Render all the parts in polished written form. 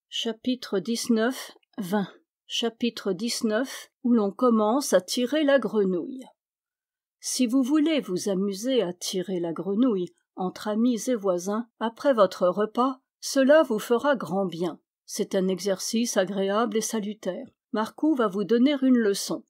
Chapitre 19-20 Chapitre 19 où l'on commence à tirer la grenouille. Si vous voulez vous amuser à tirer la grenouille entre amis et voisins après votre repas, cela vous fera grand bien. C'est un exercice agréable et salutaire. Marcoux va vous donner une leçon.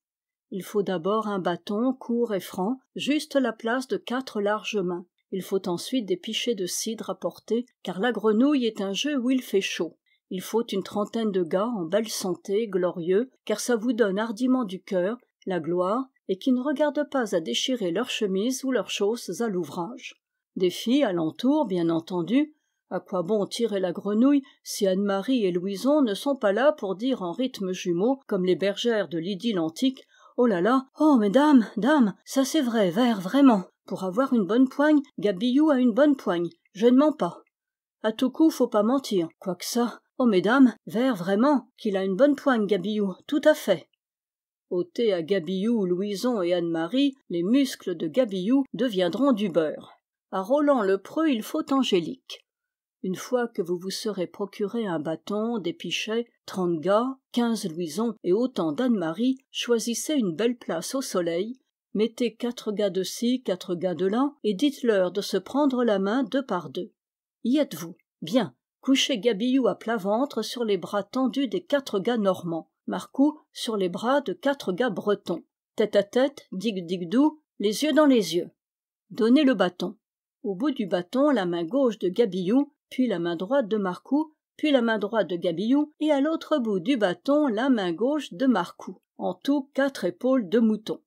Il faut d'abord un bâton court et franc, juste la place de 4 larges mains. Il faut ensuite des pichets de cidre à porter, car la grenouille est un jeu où il fait chaud. Il faut une trentaine de gars en belle santé, glorieux, car ça vous donne hardiment du cœur, la gloire, et qui ne regardent pas à déchirer leurs chemises ou leurs chausses à l'ouvrage. Des filles alentour, bien entendu. À quoi bon tirer la grenouille si Anne-Marie et Louison ne sont pas là pour dire en rythme jumeau, comme les bergères de l'idylle antique: « Oh là là, oh mesdames, dames, ça c'est vrai, vert, vraiment. Pour avoir une bonne poigne, Gabillou a une bonne poigne, je ne mens pas. À tout coup, faut pas mentir, quoique ça. Oh mesdames, vert, vraiment, qu'il a une bonne poigne, Gabillou, tout à fait. » Ôtez à Gabillou, Louison et Anne-Marie, les muscles de Gabillou deviendront du beurre. À Roland le Preux, il faut Angélique. Une fois que vous vous serez procuré un bâton, des pichets, 30 gars, 15 Louison et autant d'Anne-Marie, choisissez une belle place au soleil, mettez 4 gars de ci, 4 gars de là, et dites-leur de se prendre la main 2 par 2. Y êtes-vous? Bien. Couchez Gabillou à plat ventre sur les bras tendus des 4 gars normands, Marcoux sur les bras de 4 gars bretons. Tête à tête, dig-dig-dou, les yeux dans les yeux. Donnez le bâton. Au bout du bâton, la main gauche de Gabillou, puis la main droite de Marcoux, puis la main droite de Gabillou, et à l'autre bout du bâton, la main gauche de Marcoux. En tout, 4 épaules de mouton.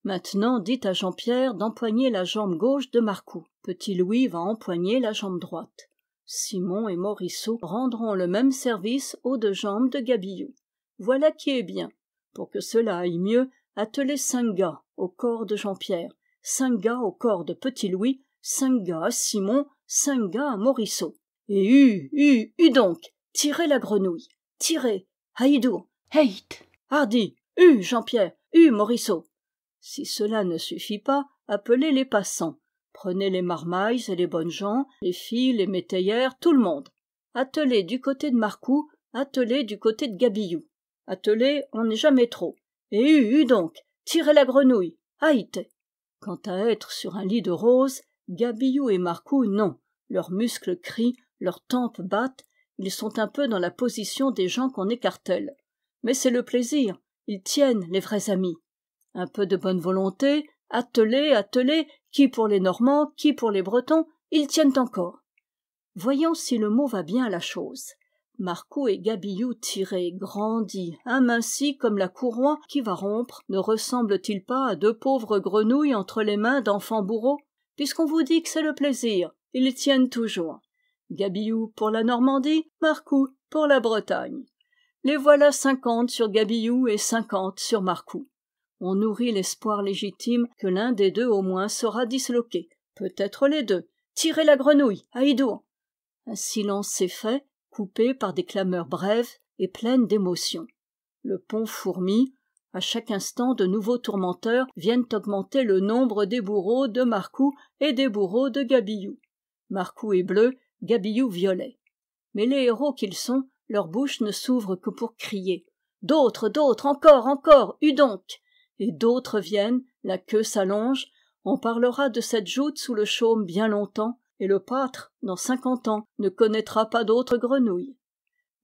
Maintenant, dites à Jean-Pierre d'empoigner la jambe gauche de Marcoux. Petit Louis va empoigner la jambe droite. Simon et Morisseau rendront le même service aux 2 jambes de Gabillou. Voilà qui est bien. Pour que cela aille mieux, attelez 5 gars au corps de Jean-Pierre, 5 gars au corps de Petit Louis, 5 gars à Simon, 5 gars à Morisseau. Et donc, tirez la grenouille, tirez, haïdou, hate, hardi, Jean-Pierre, Morisseau. Si cela ne suffit pas, appelez les passants. Prenez les marmailles et les bonnes gens, les filles, les métayères, tout le monde. Attelez du côté de Marcoux, attelez du côté de Gabillou. Attelez, on n'est jamais trop. Et donc, tirez la grenouille, haïte. Quant à être sur un lit de roses, Gabillou et Marcoux, non. Leurs muscles crient, leurs tempes battent, ils sont un peu dans la position des gens qu'on écartèle. Mais c'est le plaisir, ils tiennent, les vrais amis. Un peu de bonne volonté, attelez, qui pour les Normands, qui pour les Bretons, ils tiennent encore. Voyons si le mot va bien à la chose. Marcoux et Gabillou tirés, grandis, amincis comme la courroie qui va rompre, ne ressemblent-ils pas à 2 pauvres grenouilles entre les mains d'enfants bourreaux? Puisqu'on vous dit que c'est le plaisir, ils tiennent toujours. Gabillou pour la Normandie, Marcoux pour la Bretagne. Les voilà 50 sur Gabillou et 50 sur Marcoux. On nourrit l'espoir légitime que l'un des 2 au moins sera disloqué. Peut-être les 2. Tirez la grenouille, haïdou. Un silence s'est fait, coupé par des clameurs brèves et pleines d'émotion. Le pont fourmille. À chaque instant, de nouveaux tourmenteurs viennent augmenter le nombre des bourreaux de Marcoux et des bourreaux de Gabillou. Marcoux est bleu, Gabillou violet. Mais les héros qu'ils sont, leur bouche ne s'ouvre que pour crier. D'autres, encore, donc. Et d'autres viennent, la queue s'allonge, on parlera de cette joute sous le chaume bien longtemps, et le pâtre, dans 50 ans, ne connaîtra pas d'autres grenouilles.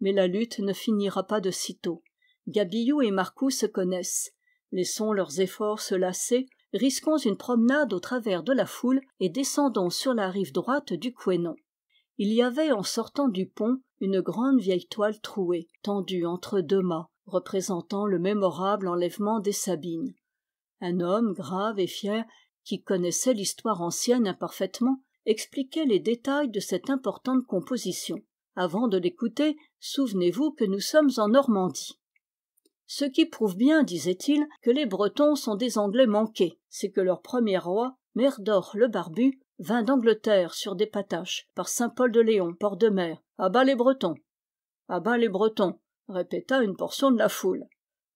Mais la lutte ne finira pas de sitôt. Gabillou et Marcoux se connaissent. Laissons leurs efforts se lasser, risquons une promenade au travers de la foule et descendons sur la rive droite du Couesnon. Il y avait, en sortant du pont, une grande vieille toile trouée, tendue entre 2 mâts, représentant le mémorable enlèvement des Sabines. Un homme grave et fier, qui connaissait l'histoire ancienne imparfaitement, expliquait les détails de cette importante composition. Avant de l'écouter, souvenez-vous que nous sommes en Normandie. Ce qui prouve bien, disait-il, que les Bretons sont des Anglais manqués, c'est que leur premier roi, Merdor le Barbu, vint d'Angleterre sur des pataches, par Saint-Paul-de-Léon, port de mer. À bas les Bretons! À bas les Bretons! Répéta une portion de la foule.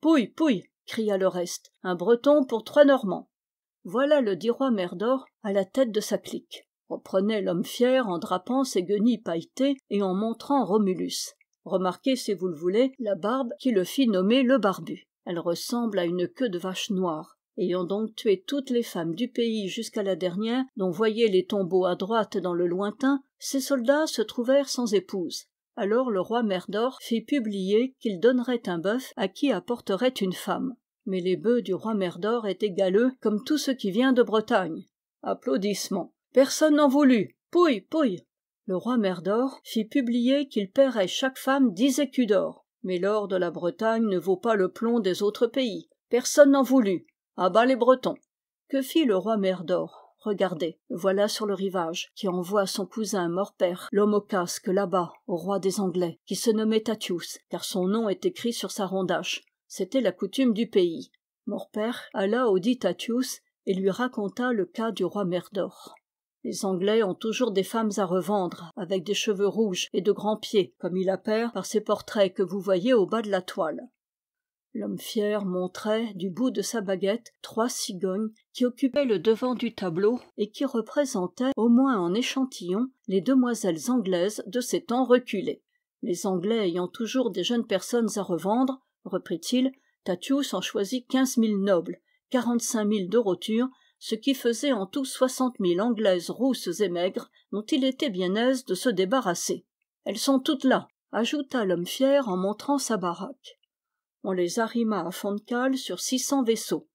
Pouille, cria le reste. Un Breton pour 3 Normands. Voilà le dit roi Merdor à la tête de sa clique. reprenait l'homme fier en drapant ses guenilles pailletées et en montrant Romulus. Remarquez, si vous le voulez, la barbe qui le fit nommer le barbu. Elle ressemble à une queue de vache noire. Ayant donc tué toutes les femmes du pays jusqu'à la dernière, dont voyez les tombeaux à droite dans le lointain, ces soldats se trouvèrent sans épouse. Alors le roi Merdor fit publier qu'il donnerait un bœuf à qui apporterait une femme. Mais les bœufs du roi Merdor étaient galeux comme tout ce qui vient de Bretagne. Applaudissements. Personne n'en voulut. Pouille, pouille. Le roi Merdor fit publier qu'il paierait chaque femme 10 écus d'or. Mais l'or de la Bretagne ne vaut pas le plomb des autres pays. Personne n'en voulut. À bas les Bretons. Que fit le roi Merdor? Regardez, voilà sur le rivage, qui envoie son cousin Morpère, l'homme au casque là-bas, au roi des Anglais, qui se nommait Tatius, car son nom est écrit sur sa rondache. C'était la coutume du pays. Morpère alla au dit Tatius et lui raconta le cas du roi Merdor. Les Anglais ont toujours des femmes à revendre, avec des cheveux rouges et de grands pieds, comme il appert par ces portraits que vous voyez au bas de la toile. L'homme fier montrait, du bout de sa baguette, 3 cigognes qui occupaient le devant du tableau et qui représentaient, au moins en échantillon, les demoiselles anglaises de ces temps reculés. Les Anglais ayant toujours des jeunes personnes à revendre, reprit-il, Tatius en choisit 15 000 nobles, 45 000 de rotures, ce qui faisait en tout 60 000 Anglaises rousses et maigres, dont il était bien aise de se débarrasser. « Elles sont toutes là », ajouta l'homme fier en montrant sa baraque. On les arrima à fond de cale sur 600 vaisseaux.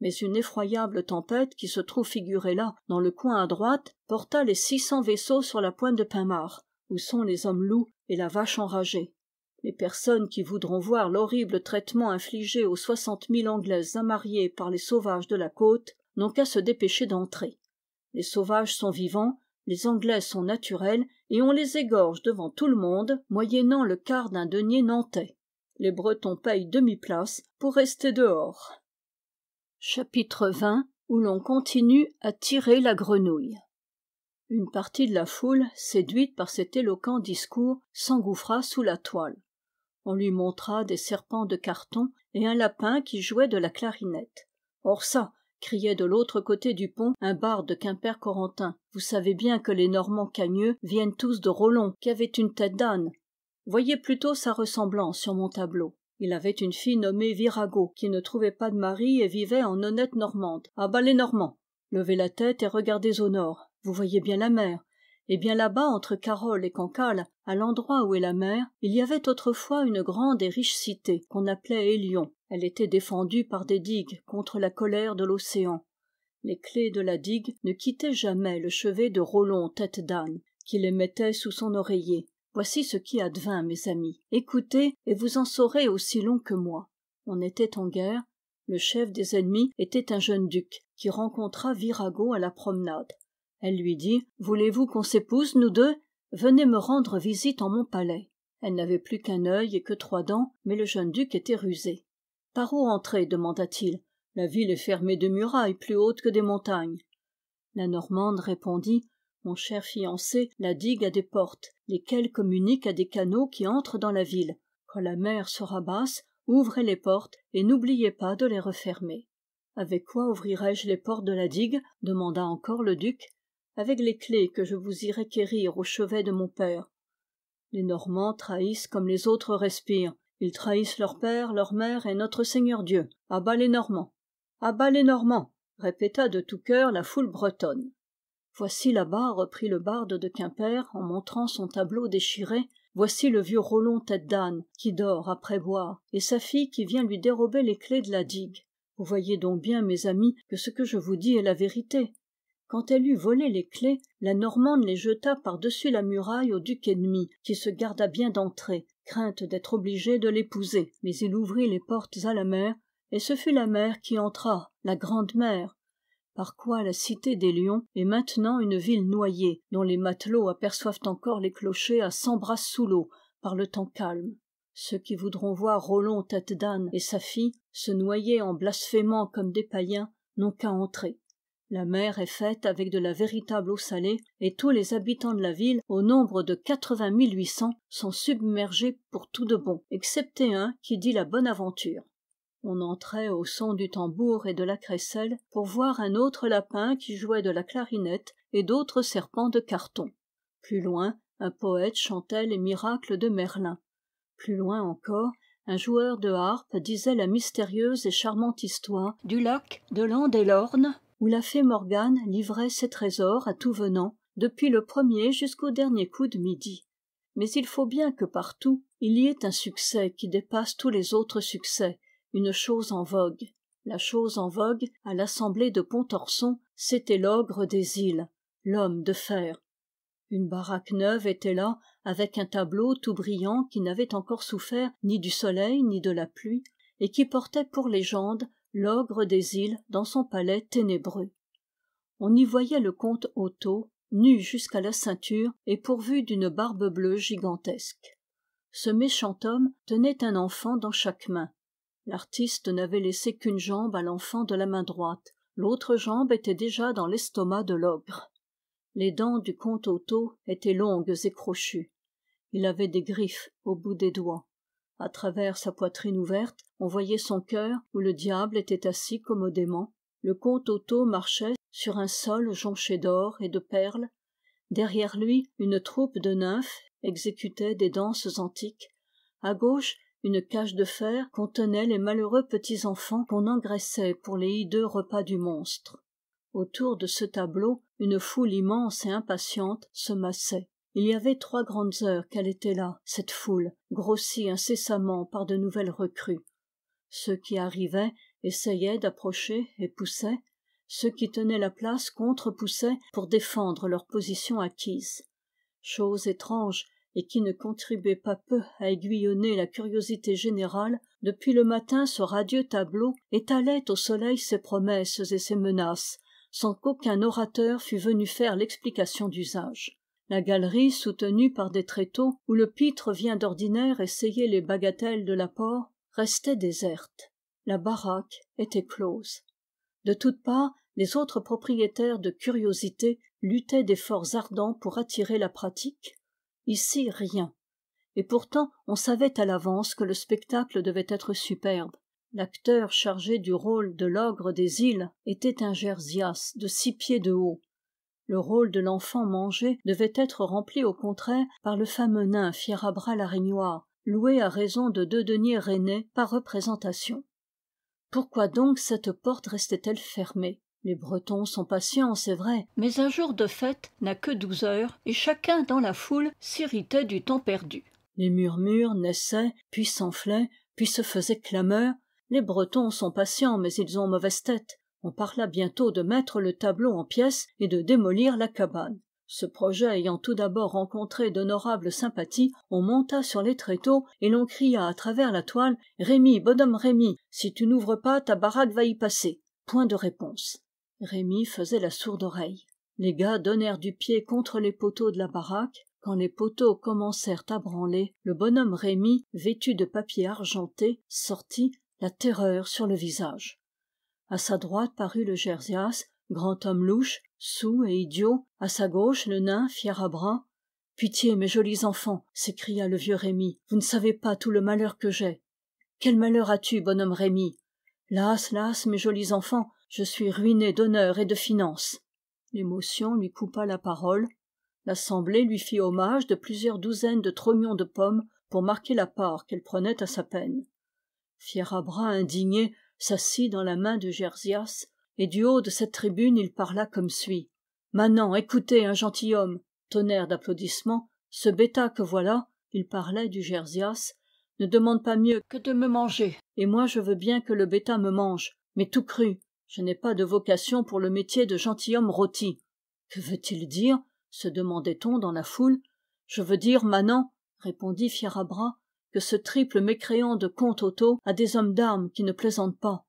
Mais une effroyable tempête, qui se trouve figurée là, dans le coin à droite, porta les 600 vaisseaux sur la pointe de Pinmar, où sont les hommes loups et la vache enragée. Les personnes qui voudront voir l'horrible traitement infligé aux 60 000 Anglaises amariées par les sauvages de la côte n'ont qu'à se dépêcher d'entrer. Les sauvages sont vivants, les Anglais sont naturels, et on les égorge devant tout le monde, moyennant le quart d'un denier nantais. Les Bretons payent demi-place pour rester dehors. Chapitre 20, où l'on continue à tirer la grenouille. Une partie de la foule, séduite par cet éloquent discours, s'engouffra sous la toile. On lui montra des serpents de carton et un lapin qui jouait de la clarinette. « Or ça !» criait de l'autre côté du pont un barde de Quimper-Corentin. « Vous savez bien que les Normands cagneux viennent tous de Rollon, qui avait une tête d'âne. Voyez plutôt sa ressemblance sur mon tableau. Il avait une fille nommée Virago, qui ne trouvait pas de mari et vivait en honnête Normande. À bas les Normands! Levez la tête et regardez au nord. Vous voyez bien la mer. Et bien là-bas, entre Carole et Cancale, à l'endroit où est la mer, il y avait autrefois une grande et riche cité qu'on appelait Élion. Elle était défendue par des digues contre la colère de l'océan. Les clés de la digue ne quittaient jamais le chevet de Rollon tête d'âne, qui les mettait sous son oreiller. Voici ce qui advint, mes amis. Écoutez, et vous en saurez aussi long que moi. On était en guerre. Le chef des ennemis était un jeune duc, qui rencontra Virago à la promenade. Elle lui dit « Voulez-vous qu'on s'épouse, nous deux ? Venez me rendre visite en mon palais. » Elle n'avait plus qu'un œil et que 3 dents, mais le jeune duc était rusé. « Par où entrer ?» demanda-t-il. « La ville est fermée de murailles plus hautes que des montagnes. » La Normande répondit « Mon cher fiancé, la digue a des portes, lesquelles communiquent à des canaux qui entrent dans la ville. Quand la mer sera basse, ouvrez les portes et n'oubliez pas de les refermer. »« Avec quoi ouvrirai-je les portes de la digue ?» demanda encore le duc. « Avec les clés que je vous irai quérir au chevet de mon père. » Les Normands trahissent comme les autres respirent. Ils trahissent leur père, leur mère et notre Seigneur Dieu. À bas les Normands! À bas les Normands! Répéta de tout cœur la foule bretonne. Voici là-bas, reprit le barde de Quimper en montrant son tableau déchiré, voici le vieux Rollon tête d'âne qui dort après boire, et sa fille qui vient lui dérober les clés de la digue. Vous voyez donc bien, mes amis, que ce que je vous dis est la vérité. Quand elle eut volé les clés, la Normande les jeta par-dessus la muraille au duc ennemi, qui se garda bien d'entrer, crainte d'être obligé de l'épouser. Mais il ouvrit les portes à la mer, et ce fut la mer qui entra, la grande mer. Par quoi la cité des Lions est maintenant une ville noyée, dont les matelots aperçoivent encore les clochers à 100 brasses sous l'eau, par le temps calme. Ceux qui voudront voir Rollon tête d'âne et sa fille se noyer en blasphémant comme des païens n'ont qu'à entrer. La mer est faite avec de la véritable eau salée, et tous les habitants de la ville, au nombre de 80 800, sont submergés pour tout de bon, excepté un qui dit la bonne aventure. On entrait au son du tambour et de la crécelle pour voir un autre lapin qui jouait de la clarinette et d'autres serpents de carton. Plus loin, un poète chantait les miracles de Merlin. Plus loin encore, un joueur de harpe disait la mystérieuse et charmante histoire du lac de Landélorne, où la fée Morgane livrait ses trésors à tout venant, depuis le premier jusqu'au dernier coup de midi. Mais il faut bien que partout, il y ait un succès qui dépasse tous les autres succès, une chose en vogue. La chose en vogue, à l'assemblée de Pontorson, c'était l'ogre des îles, l'homme de fer. Une baraque neuve était là, avec un tableau tout brillant qui n'avait encore souffert ni du soleil ni de la pluie, et qui portait pour légende l'ogre des îles dans son palais ténébreux. On y voyait le comte Otto, nu jusqu'à la ceinture et pourvu d'une barbe bleue gigantesque. Ce méchant homme tenait un enfant dans chaque main. L'artiste n'avait laissé qu'une jambe à l'enfant de la main droite, l'autre jambe était déjà dans l'estomac de l'ogre. Les dents du comte Otto étaient longues et crochues. Il avait des griffes au bout des doigts. À travers sa poitrine ouverte, on voyait son cœur où le diable était assis commodément. Le comte Otto marchait sur un sol jonché d'or et de perles. Derrière lui, une troupe de nymphes exécutait des danses antiques. À gauche, une cage de fer contenait les malheureux petits-enfants qu'on engraissait pour les hideux repas du monstre. Autour de ce tableau, une foule immense et impatiente se massait. Il y avait 3 grandes heures qu'elle était là, cette foule, grossie incessamment par de nouvelles recrues. Ceux qui arrivaient essayaient d'approcher et poussaient. Ceux qui tenaient la place contre-poussaient pour défendre leur position acquise. Chose étrange, et qui ne contribuait pas peu à aiguillonner la curiosité générale, depuis le matin ce radieux tableau étalait au soleil ses promesses et ses menaces, sans qu'aucun orateur fût venu faire l'explication d'usage. La galerie, soutenue par des tréteaux, où le pitre vient d'ordinaire essayer les bagatelles de l'apport, restait déserte. La baraque était close. De toutes parts, les autres propriétaires de curiosités luttaient d'efforts ardents pour attirer la pratique. Ici, rien. Et pourtant, on savait à l'avance que le spectacle devait être superbe. L'acteur chargé du rôle de l'ogre des îles était un Jersias de 6 pieds de haut. Le rôle de l'enfant mangé devait être rempli au contraire par le fameux nain Fiérabras l'Araignoire, loué à raison de 2 deniers rennais par représentation. Pourquoi donc cette porte restait-elle fermée? Les Bretons sont patients, c'est vrai, mais un jour de fête n'a que 12 heures, et chacun dans la foule s'irritait du temps perdu. Les murmures naissaient, puis s'enflaient, puis se faisaient clameur. Les Bretons sont patients, mais ils ont mauvaise tête. On parla bientôt de mettre le tableau en pièces et de démolir la cabane. Ce projet ayant tout d'abord rencontré d'honorables sympathies, on monta sur les tréteaux et l'on cria à travers la toile « Rémi, bonhomme Rémi, si tu n'ouvres pas, ta baraque va y passer !» Point de réponse. Rémi faisait la sourde oreille. Les gars donnèrent du pied contre les poteaux de la baraque. Quand les poteaux commencèrent à branler, le bonhomme Rémi, vêtu de papier argenté, sortit, la terreur sur le visage. À sa droite parut le Jersias, grand homme louche, soûl et idiot, à sa gauche le nain Fiérabras. « Pitié, mes jolis enfants !» s'écria le vieux Rémi. « Vous ne savez pas tout le malheur que j'ai. »« Quel malheur as-tu, bonhomme Rémi ?»« Las, mes jolis enfants, je suis ruiné d'honneur et de finances. » L'émotion lui coupa la parole. L'assemblée lui fit hommage de plusieurs douzaines de trognons de pommes pour marquer la part qu'elle prenait à sa peine. Fiérabras, indigné, s'assit dans la main de Jersias, et du haut de cette tribune il parla comme suit. « Maintenant, écoutez, un gentilhomme !» Tonnerre d'applaudissements. « Ce bêta que voilà, il parlait du Jersias, ne demande pas mieux que de me manger, et moi je veux bien que le bêta me mange, mais tout cru. Je n'ai pas de vocation pour le métier de gentilhomme rôti. » Que veut-il dire? Se demandait-on dans la foule. Je veux dire, manant, répondit Fiérabras, que ce triple mécréant de comte Otto a des hommes d'armes qui ne plaisantent pas.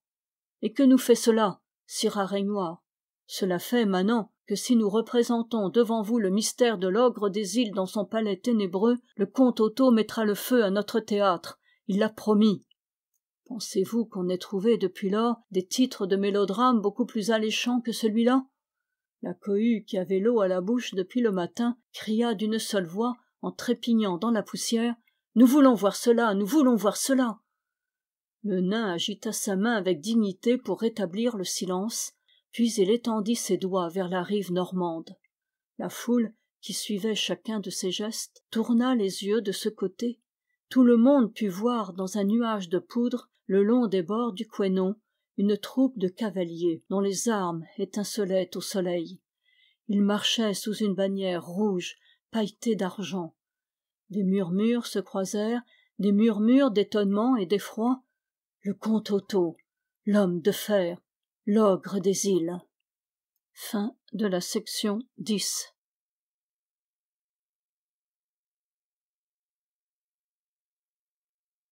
Et que nous fait cela, sire Araignoire? Cela fait, manant, que si nous représentons devant vous le mystère de l'ogre des îles dans son palais ténébreux, le comte Otto mettra le feu à notre théâtre. Il l'a promis. Pensez-vous qu'on ait trouvé depuis lors des titres de mélodrame beaucoup plus alléchants que celui-là? La cohue qui avait l'eau à la bouche depuis le matin cria d'une seule voix, en trépignant dans la poussière, « Nous voulons voir cela, nous voulons voir cela !» Le nain agita sa main avec dignité pour rétablir le silence, puis il étendit ses doigts vers la rive normande. La foule, qui suivait chacun de ses gestes, tourna les yeux de ce côté. Tout le monde put voir dans un nuage de poudre, le long des bords du Couesnon, une troupe de cavaliers dont les armes étincelaient au soleil. Ils marchaient sous une bannière rouge, pailletée d'argent. Des murmures se croisèrent, des murmures d'étonnement et d'effroi. Le comte Otto, l'homme de fer, l'ogre des îles. Fin de la section 10.